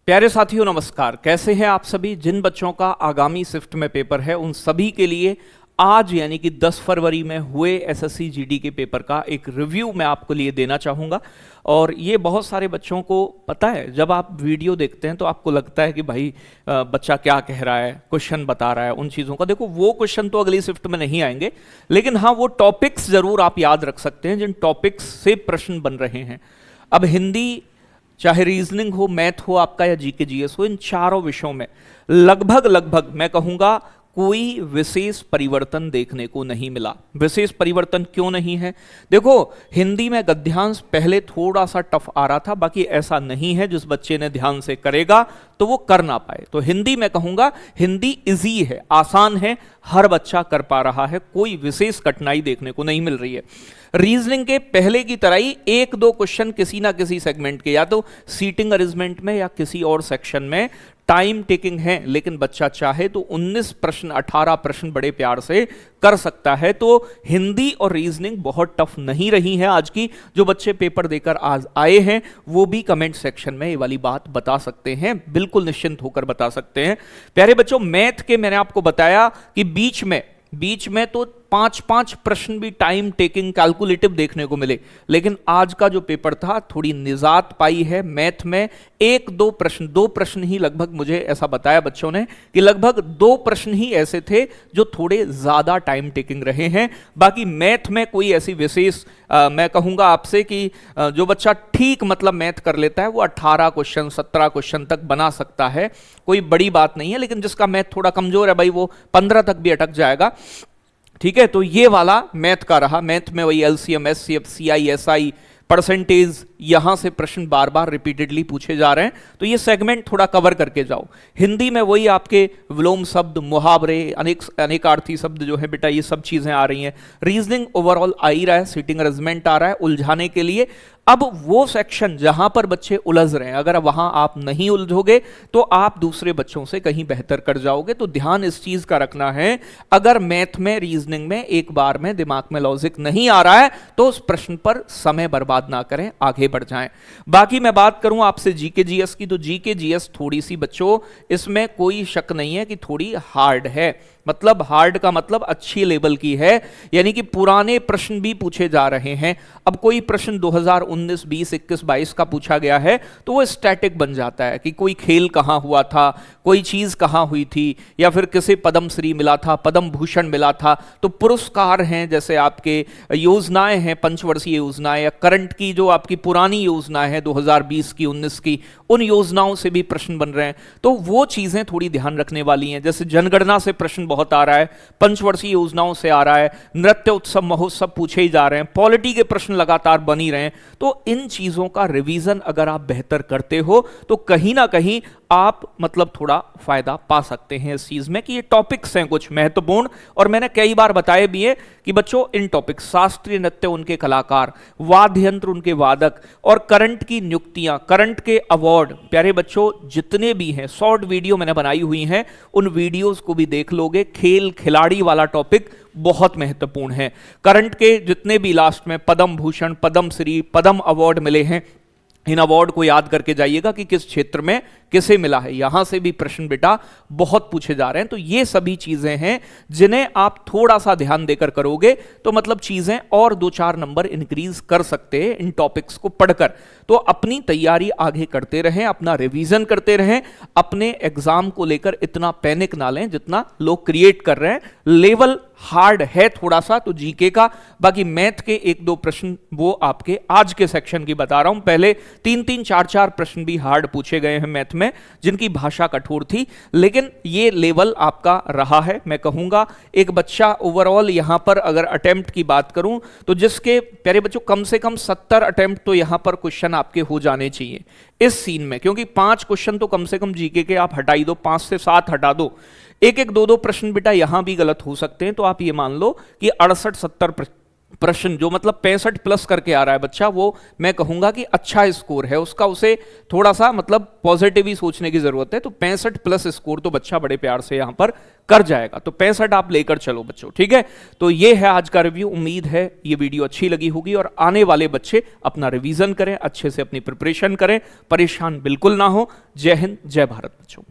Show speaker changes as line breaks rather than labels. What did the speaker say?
प्यारे साथियों नमस्कार। कैसे हैं आप सभी। जिन बच्चों का आगामी शिफ्ट में पेपर है उन सभी के लिए आज यानी कि 10 फरवरी में हुए एसएससी जीडी के पेपर का एक रिव्यू मैं आपको लिए देना चाहूँगा। और ये बहुत सारे बच्चों को पता है, जब आप वीडियो देखते हैं तो आपको लगता है कि भाई बच्चा क्या कह रहा है, क्वेश्चन बता रहा है उन चीज़ों का। देखो वो क्वेश्चन तो अगली शिफ्ट में नहीं आएंगे, लेकिन हाँ वो टॉपिक्स ज़रूर आप याद रख सकते हैं जिन टॉपिक्स से प्रश्न बन रहे हैं। अब हिंदी चाहे रीजनिंग हो, मैथ हो आपका, या जीके जीएस हो, इन चारों विषयों में लगभग मैं कहूंगा कोई विशेष परिवर्तन देखने को नहीं मिला। विशेष परिवर्तन क्यों नहीं है? देखो हिंदी में गद्यांश पहले थोड़ा सा टफ आ रहा था, बाकी ऐसा नहीं है जिस बच्चे ने ध्यान से करेगा तो वो कर ना पाए। तो हिंदी में कहूंगा हिंदी इजी है, आसान है, हर बच्चा कर पा रहा है, कोई विशेष कठिनाई देखने को नहीं मिल रही है। रीजनिंग के पहले की तरह ही एक दो क्वेश्चन किसी ना किसी सेगमेंट के, या तो सीटिंग अरेंजमेंट में या किसी और सेक्शन में टाइम टेकिंग है, लेकिन बच्चा चाहे तो 19 प्रश्न 18 प्रश्न बड़े प्यार से कर सकता है। तो हिंदी और रीजनिंग बहुत टफ नहीं रही है। आज की जो बच्चे पेपर देकर आज आए हैं वो भी कमेंट सेक्शन में ये वाली बात बता सकते हैं, बिल्कुल निश्चिंत होकर बता सकते हैं। प्यारे बच्चों, मैथ के मैंने आपको बताया कि बीच में तो 5-5 प्रश्न भी टाइम टेकिंग कैलकुलेटिव देखने को मिले, लेकिन आज का जो पेपर था थोड़ी निजात पाई है मैथ में। दो प्रश्न ही लगभग, मुझे ऐसा बताया बच्चों ने कि लगभग 2 प्रश्न ही ऐसे थे जो थोड़े ज्यादा टाइम टेकिंग रहे हैं। बाकी मैथ में कोई ऐसी विशेष मैं कहूंगा आपसे कि जो बच्चा ठीक मतलब मैथ कर लेता है वो 18 क्वेश्चन 17 क्वेश्चन तक बना सकता है, कोई बड़ी बात नहीं है। लेकिन जिसका मैथ थोड़ा कमजोर है भाई वो 15 तक भी अटक जाएगा। ठीक है, तो ये वाला मैथ का रहा। मैथ में वही LCM, HCF, CI, SI, percentage, यहां से प्रश्न बार बार रिपीटेडली पूछे जा रहे हैं, तो ये सेगमेंट थोड़ा कवर करके जाओ। हिंदी में वही आपके विलोम शब्द, मुहावरे, अनेकार्थी शब्द जो है बेटा, ये सब चीजें आ रही हैं। रीजनिंग ओवरऑल आ ही रहा है, सीटिंग अरेंजमेंट आ रहा है उलझाने के लिए। अब वो सेक्शन जहां पर बच्चे उलझ रहे हैं, अगर वहां आप नहीं उलझोगे तो आप दूसरे बच्चों से कहीं बेहतर कर जाओगे। तो ध्यान इस चीज का रखना है, अगर मैथ में रीजनिंग में एक बार में दिमाग में लॉजिक नहीं आ रहा है तो उस प्रश्न पर समय बर्बाद ना करें, आगे बढ़ जाएं। बाकी मैं बात करूं आपसे जीके जीएस की, तो जीके जीएस थोड़ी सी बच्चों, इसमें कोई शक नहीं है कि थोड़ी हार्ड है। मतलब हार्ड का मतलब अच्छी लेवल की है, यानी कि पुराने प्रश्न भी पूछे जा रहे हैं। अब कोई प्रश्न 2019, 20, 21, 22 का पूछा गया है तो वो स्टैटिक बन जाता है कि कोई खेल कहां हुआ था, कोई चीज कहां हुई थी, या फिर किसे पद्म श्री मिला था, पद्म भूषण मिला था। तो पुरस्कार हैं, जैसे आपके योजनाएं हैं, पंचवर्षीय योजनाएं, या करंट की जो आपकी पुरानी योजना है 2020 की 19 की, उन योजनाओं से भी प्रश्न बन रहे हैं। तो वो चीजें थोड़ी ध्यान रखने वाली हैं। जैसे जनगणना से प्रश्न बहुत आ रहा है, पंचवर्षीय योजनाओं से आ रहा है, नृत्य उत्सव महोत्सव पूछे ही जा रहे हैं, पॉलिटी के प्रश्न लगातार बन ही रहे हैं। तो इन चीजों का रिवीजन अगर आप बेहतर करते हो तो कहीं ना कहीं आप मतलब थोड़ा फायदा पा सकते हैं इस चीज में कि ये टॉपिक्स हैं कुछ महत्वपूर्ण। और मैंने कई बार बताए भी है कि बच्चों इन टॉपिक्स, शास्त्रीय नृत्य उनके कलाकार, वाद्य यंत्र उनके वादक, और करंट की नियुक्तियां, करंट के अवार्ड, प्यारे बच्चों जितने भी हैं, शॉर्ट वीडियो मैंने बनाई हुई हैं, उन वीडियोस को भी देख लोगे। खेल खिलाड़ी वाला टॉपिक बहुत महत्वपूर्ण है। करंट के जितने भी लास्ट में पद्म भूषण, पद्म श्री, पद्म अवार्ड मिले हैं, इन अवार्ड को याद करके जाइएगा कि किस क्षेत्र में किसे मिला है। यहां से भी प्रश्न बेटा बहुत पूछे जा रहे हैं। तो ये सभी चीजें हैं जिन्हें आप थोड़ा सा ध्यान देकर करोगे तो मतलब चीजें और 2-4 नंबर इंक्रीज कर सकते हैं इन टॉपिक्स को पढ़कर। तो अपनी तैयारी आगे करते रहें, अपना रिवीजन करते रहें, अपने एग्जाम को लेकर इतना पैनिक ना लें जितना लोग क्रिएट कर रहे हैं। लेवल हार्ड है थोड़ा सा तो जीके का, बाकी मैथ के 1-2 प्रश्न वो आपके आज के सेक्शन की बता रहा हूं। पहले 3-3, 4-4 प्रश्न भी हार्ड पूछे गए हैं मैथ में जिनकी भाषा कठोर थी, लेकिन ये लेवल आपका रहा है। मैं कहूंगा एक बच्चा ओवरऑल यहां पर अगर अटेम्प्ट की बात करूं तो जिसके प्यारे बच्चों कम से कम 70 अटेम्प्ट तो यहां पर क्वेश्चन आपके हो जाने चाहिए इस सीन में, क्योंकि 5 क्वेश्चन तो कम से कम जीके के आप हटा ही दो, 5 से 7 हटा दो। 1-1, 2-2 प्रश्न बेटा यहां भी गलत हो सकते हैं, तो आप ये मान लो कि 68-70 प्रश्न जो मतलब 65 प्लस करके आ रहा है बच्चा, वो मैं कहूंगा कि अच्छा स्कोर है उसका, उसे थोड़ा सा मतलब पॉजिटिव ही सोचने की जरूरत है। तो 65 प्लस स्कोर तो बच्चा बड़े प्यार से यहां पर कर जाएगा। तो 65 आप लेकर चलो बच्चों, ठीक है। तो ये है आज का रिव्यू। उम्मीद है ये वीडियो अच्छी लगी होगी और आने वाले बच्चे अपना रिवीजन करें, अच्छे से अपनी प्रिपरेशन करें, परेशान बिल्कुल ना हो। जय हिंद, जय भारत बच्चों।